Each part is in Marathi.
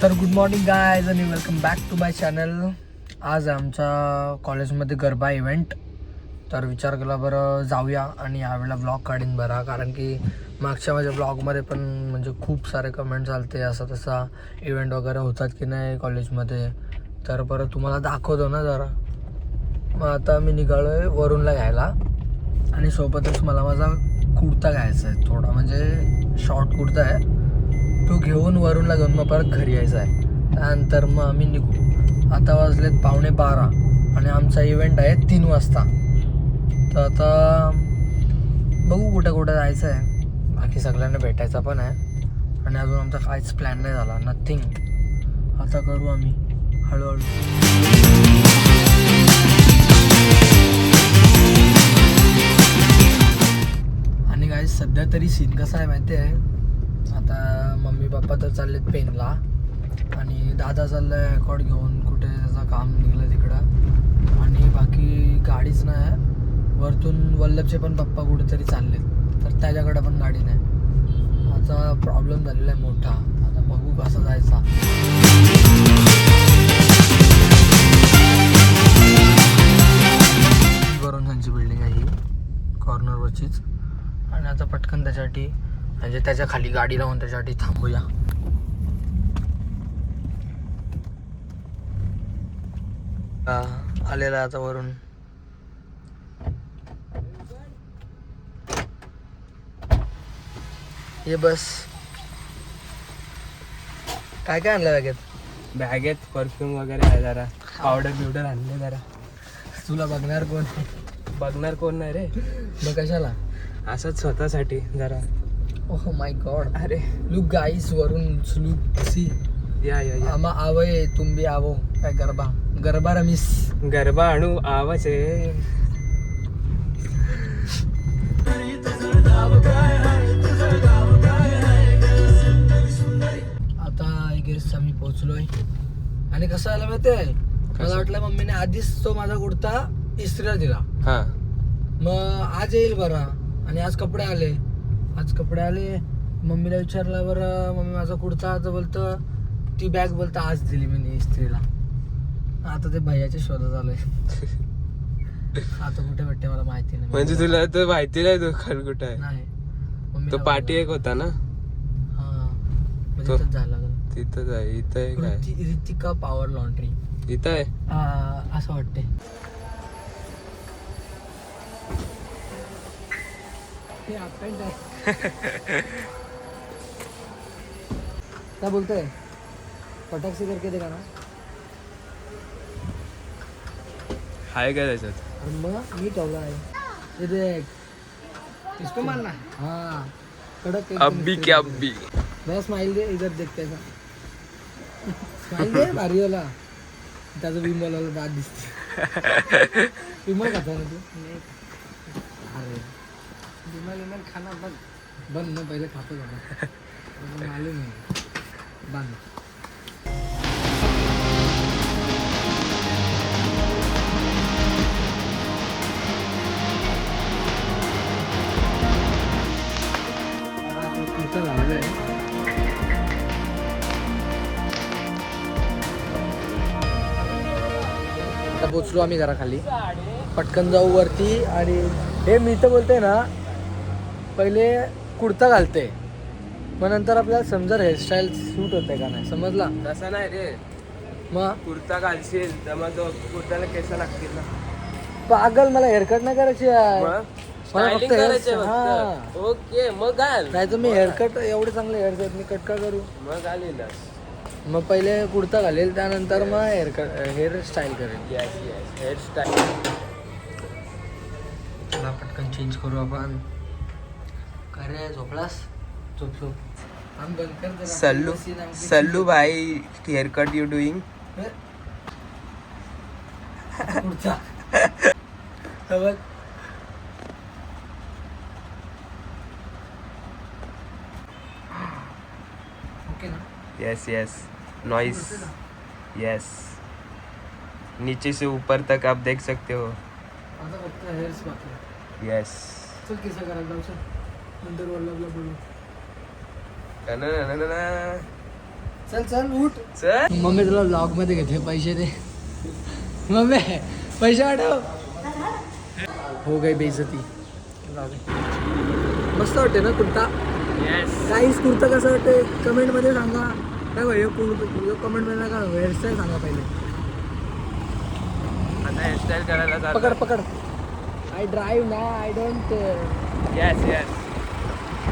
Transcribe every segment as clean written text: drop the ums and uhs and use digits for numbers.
तर गुड मॉर्निंग गायज आणि welcome back to my channel. आज आमच्या कॉलेजमध्ये गरबा इव्हेंट. तर विचार केला बरं जाऊया आणि यावेळेला ब्लॉग काढीन बरा, कारण की मागच्या माझ्या ब्लॉगमध्ये पण म्हणजे खूप सारे कमेंट चालते असा तसा इव्हेंट वगैरे होतात की नाही कॉलेजमध्ये. तर बरं तुम्हाला दाखवतो ना जरा. मग आता मी निघालो आहे वरूनला घ्यायला आणि सोबतच मला माझा कुर्ता घ्यायचा आहे, थोडा म्हणजे शॉर्ट कुर्ता आहे, तो घेऊन वरूनला घेऊन मग परत घरी यायचा आहे. त्यानंतर मग आम्ही निघू. आता वाजलेत 12:15 आणि आमचा इव्हेंट आहे 3 वाजता. तर आता बघू कुठे कुठे जायचं आहे, बाकी सगळ्यांना भेटायचं पण आहे आणि अजून आमचा काहीच प्लॅन नाही झाला, नथिंग. आता करू आम्ही हळूहळू. आणि काही सध्या तरी सीन कसा आहे माहिती आहे, आता मम्मी पप्पा तर चाललेत पेनला आणि दादा चाललाय अकॉर्ड घेऊन कुठे त्याचं काम निघलं तिकडं. आणि बाकी गाडीच नाही, वरतून वल्लभचे पण पप्पा कुठेतरी चाललेत, तर त्याच्याकडे पण गाडी नाही. आता प्रॉब्लेम झालेला आहे मोठा. आता बघू कसं जायचा. वरून त्यांची बिल्डिंग आहे ही कॉर्नरवरचीच. आणि आता पटकन त्याच्यासाठी म्हणजे त्याच्या खाली गाडी लावून त्याच्यासाठी थांबूया. आलेला आता वरून. ये बस. काय काय आणलं बॅगेत परफ्यूम वगैरे आहे, जरा पावडर बिवडर आणले जरा. तुला बघणार कोण? बघणार कोण नाही रे, मग कशाला? असंच स्वतःसाठी जरा. Oh my God. अरे लुक गाईस, वरून लुक सी. या या या आम्हा आवय तुम भी आवो. काय गरबा गरबा रमीस. गरबा आणू आवाज आहे. आता आय गेस आम्ही पोहोचलोय. आणि कसं आलं माहिती आहे, मला वाटलं मम्मीने आधीच तो माझा कुर्ता इस्त्रीला दिला. हा मग आज येईल बरा. आणि आज कपडे आले. मम्मीला विचारलं बरं मम्मी माझा कुर्ता, तर बोलतं ती बॅग बोलतं आज दिली मी इस्त्रीला. आता ते भैयाच्या शोधात आलोय. आता कुठे भेटते मला माहिती नाही. म्हणजे तुला तर माहिती नाही दुकान कुठं आहे? नाही. तो पार्टी एक होता ना, हा तो- तिथंच झाला. तिथंच आहे. इथं आहे काय? रितिका पॉवर लॉन्ड्री इथं आहे. असं वाटते. क्या बोलते है? पटाख से करके देखा ना. आहे काय त्याच्यात? अरे मग मी ठेवला आहे. ये देख इसको मारना. हाँ कड़क एकदम अब्बी straight क्या है. अब्बी. मैं स्माइल दे, इधर देखते का. स्माइल दे भारी वाला. त्याचं विमल वाला दात दिसते. विमल खाता ना तू? अरे विमल खाना बंद ना, पहिले खातो का मालूम आहे. बंद. आता पोचलो आम्ही घरा खाली. पटकन जाऊ वरती. आणि हे मी तर बोलते ना, पहिले कुर्ता घालते, मग नंतर आपल्याला समजा हेअरस्टाईल सूट होते का नाही, समजला? तसं नाही रे, मग कुर्ता घालशील तर मग तो कुर्त्याला केस लागतील ना. पागल, मला हेअरकट नाही करायची आहे. मग मला स्टायलिंग फक्त करायचे hair- हा. फक्त. ओके मग घाल. नाही तर मी हेअरकट एवढे चांगले हेअरकट मी कट का करू. मग घालील. मग पहिले कुर्ता घालेल, त्यानंतर मग हेअरस्टाईल करेल. Yes yes hairstyle. चला पटकन चेंज करू आपण. काय रे झोपलास? झोप. आम बंद कर जरा. सल्लू सीन आमची- सल्लू भाई hair cut you doing. Kurta हा बघ. ओके ना. Yes yes noise. यस नीचे से ऊपर तक आप देख सकते हो. आता फक्त हेअर्स बाकी आहे. यस. चल केस करायला जाऊ चल. नंतर वल्लभला बोलू. चल चल उठ. चल. मम्मी तुला ब्लॉग मध्ये घेते पैसे दे. मम्मी पैसे वाटव. हो गई बेइज्जती. मस्त वाटते ना कुर्ता. काहीच कुर्ता कसं वाटते कमेंट मध्ये सांगा. काय भाई कमेंट मध्ये नका हेअरस्टाईल सांगा पहिले. आता हेअरस्टाईल करायला जातो. पकड पकड. आय ड्राईव्ह ना I don't. Yes yes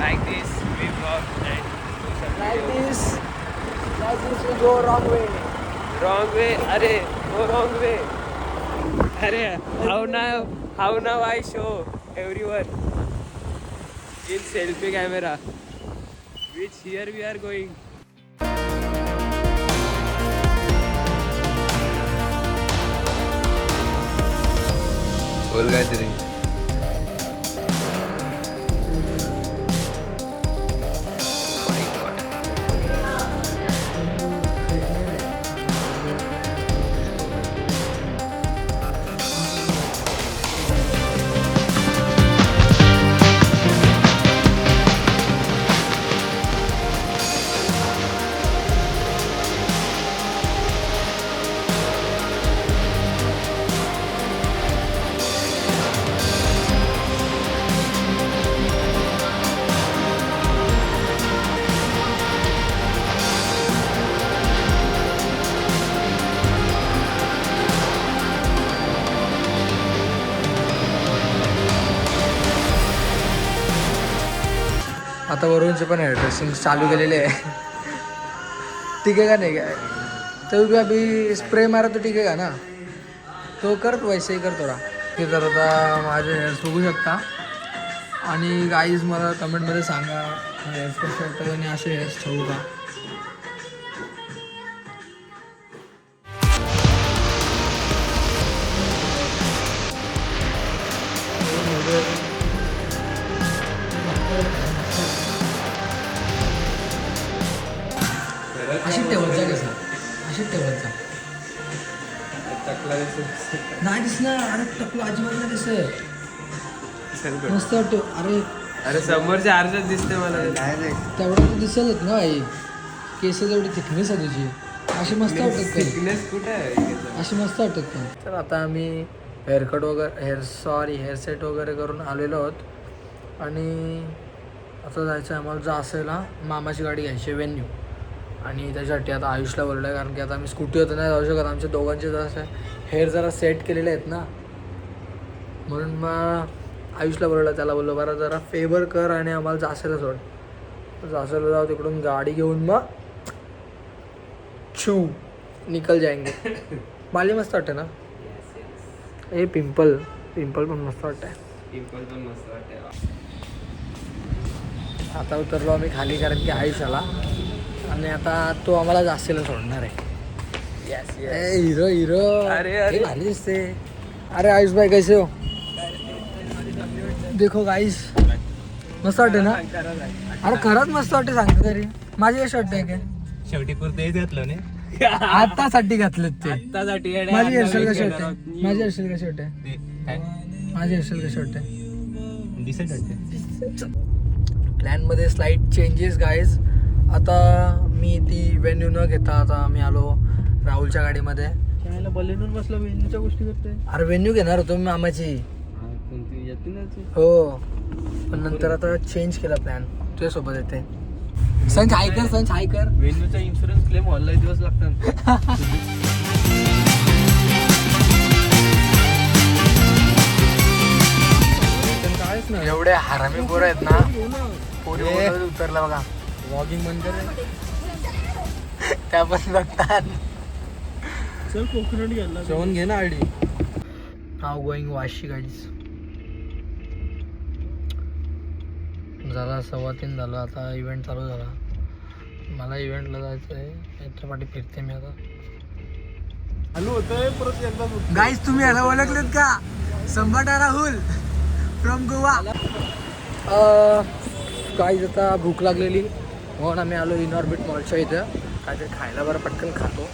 like this we walk and like this we go wrong way. Wrong way. अरे गो रॉंग वे. अरे how now I show everyone in selfie camera which here we are going. बोल काहीतरी. आता वरूनचे पण हेअर ड्रेसिंग चालू केलेले आहे. ठीक आहे का नाही काय तो भी अभी स्प्रे मारा तो ठीक आहे का ना. तो कर वैसे कर थोडा. ते तर आता माझे हेअर्स बघू शकता. आणि गाईज मला कमेंटमध्ये सांगा हेअर्स कसे वाटतात आणि असे हेअर्स ठेवू का. अशी ठेवत जा कसं अशी ठेवत जा. नाही दिसणार. अरे टकलं अजिबात नाही दिसत. मस्त वाटतो. अरे अरे समोरच्या आरशात दिसते मला. तेवढं तर दिसेलच ना आई. केस जेवढी थिकनेस आहे तुझी. अशी मस्त वाटत का थिकनेस कुठे आहे. अशी मस्त वाटत का. तर आता आम्ही हेअरकट वगैरे हेअर सेट वगैरे करून आलेलो आहोत. आणि आता जायचं आहे आम्हाला जासेला. मामाची गाडी घ्यायची वेन्यू. आणि त्याच्यासाठी आता आयुषला बोललं आहे कारण की आता आम्ही स्कूटी होतं नाही जाऊ शकत. आमच्या दोघांचे जरा हेअर जरा सेट केलेले आहेत ना म्हणून मग आयुषला बोललं. त्याला बोललो बरं जरा फेवर कर आणि आम्हाला जासेला सोड. जासेला जाऊ तिकडून गाडी घेऊन मग छू निकल जाएंगे. बाली मस्त वाटते ना. हे पिंपल पण मस्त वाटतंय. पिंपल पण मस्त वाटते. आता उतरलो आम्ही खाली कारण की आयुष आला आणि आता तो आम्हाला जास्तीला सोडणार आहे. येस ए हिरो हिरो. अरे, अरे. हे भारी दिसते. अरे आयुष भाई कैसे हो. देखो गाईस मस्त वाटते ना. अरे खरंच मस्त वाटते सांगतो तरी. माझी कशी वाटते काय शेवटी कुर्ते घातलं नाही. आतासाठी घातलेत ते. आत्तासाठी माझी हेअरस्टाईल कशी वाटते. माझी हेअरस्टाईल कशी वाटते. माझी हेअरस्टाईल कशी वाटते. दिसत वाटते. प्लॅनमध्ये स्लाईट चेंजेस गाईज. आता मी ती वेन्यू न घेता आता आम्ही आलो राहुलच्या गाडीमध्ये. बलेनून बसला वेन्यूच्या गोष्टी करते. अरे वेन्यू घेणार होतो मी मामाची. हो पण नंतर आता चेंज केला प्लॅन. तुझ्यासोबत येते. संच हाय कर. वेन्यूचा इन्शुरन्स क्लेम व्हायला दिवस लागतात. एवढे हरामी पोरं आहेत ना. पोरी उतरला बघा. वॉकिंग बंद कर. त्या पण बघतात. चल कोकोनट घ्यायला जेवण घे ना. आयडी नाव गोईंग वाशी गाईज. झाला 3:15 झालं. आता इव्हेंट चालू झाला. मला इव्हेंटला जायचं आहे. याच्या पाठी फिरते मी आता. चालू होतंय परत एकदा. गाईज तुम्ही याला ओळखलेत का. संभाटा राहुल फ्रॉम गोवा. गाईज आता भूक लागलेली म्हणून आम्ही आलो इनऑर्बिट मॉलच्या इथं. काहीतरी खायला बरं पटकन खातो.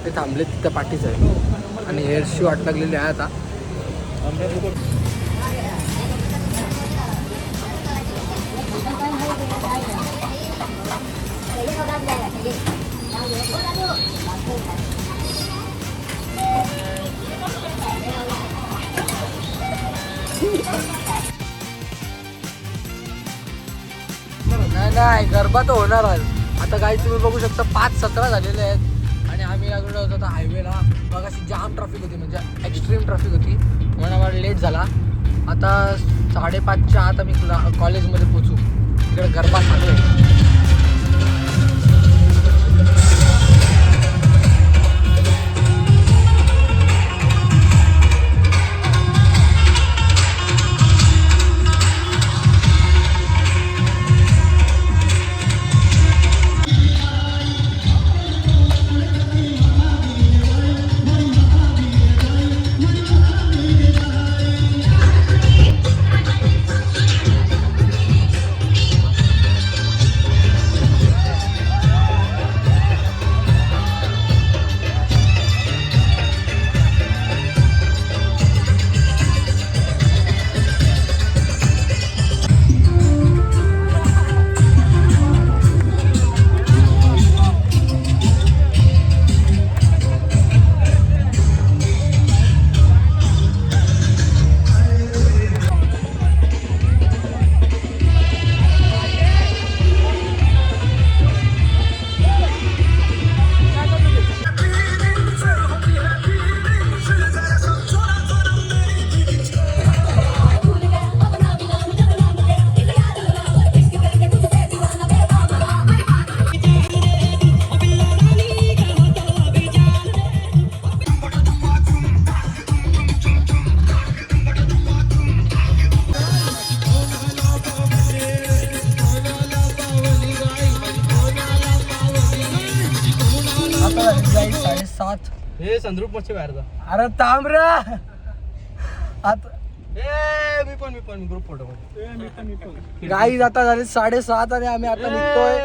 ते थांबले तिथं पाठीच आहे. आणि हेअरची वाट लागलेली आहे आता. नाही गरबा तर होणार आज. आता काही तुम्ही बघू शकता 5:17 झालेले आहेत आणि आम्ही लागलो होतो आता हायवेला. मग अशी जाम ट्रॅफिक होती, म्हणजे एक्स्ट्रीम ट्रॅफिक होती म्हणून आम्हाला लेट झाला. आता 5:30च्या आत आम्ही कॉलेजमध्ये पोचू. इकडे गरबा चालू आहे. जाईल 7:30. हे संद्रूप मस्त बाहेर जा. अरे थांब रे आता मी पण ग्रुप फोटो गाई आता झाले 7:30 आणि आम्ही आता निघतोय.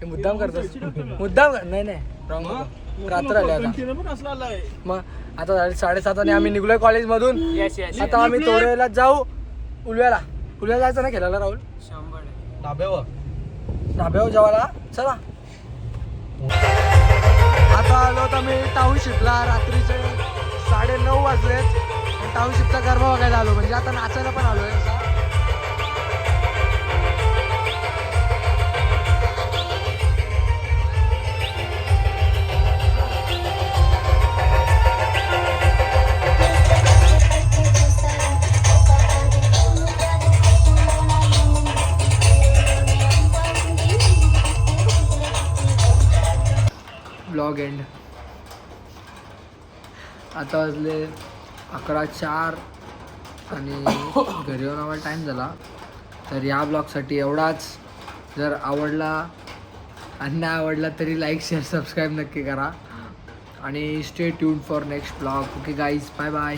हे मुद्दाम करतोस मुद्दाम नाही रात्र आले आता. मग आता झाले 7:30 आणि आम्ही निघलोय कॉलेज मधून. आता आम्ही तोरेला जाऊ. उलव्याला जायचं ना खेळायला राहुल. धाब्यावर जेवायला चला. आता आलो तर मी टाउनशिपला. रात्रीचे 9:30 वाजलेत. टाउनशिपचा गरबा बघायला आलो, म्हणजे आता नाचायला पण आलोय. Blog end. आता वाजले 11:04 आणि घरी येऊन आम्हाला टाईम झाला. तर या ब्लॉगसाठी एवढाच. जर आवडला आणि नाही आवडला तरी लाईक शेअर सबस्क्राईब नक्की करा आणि stay tuned for next blog. Okay guys, bye bye.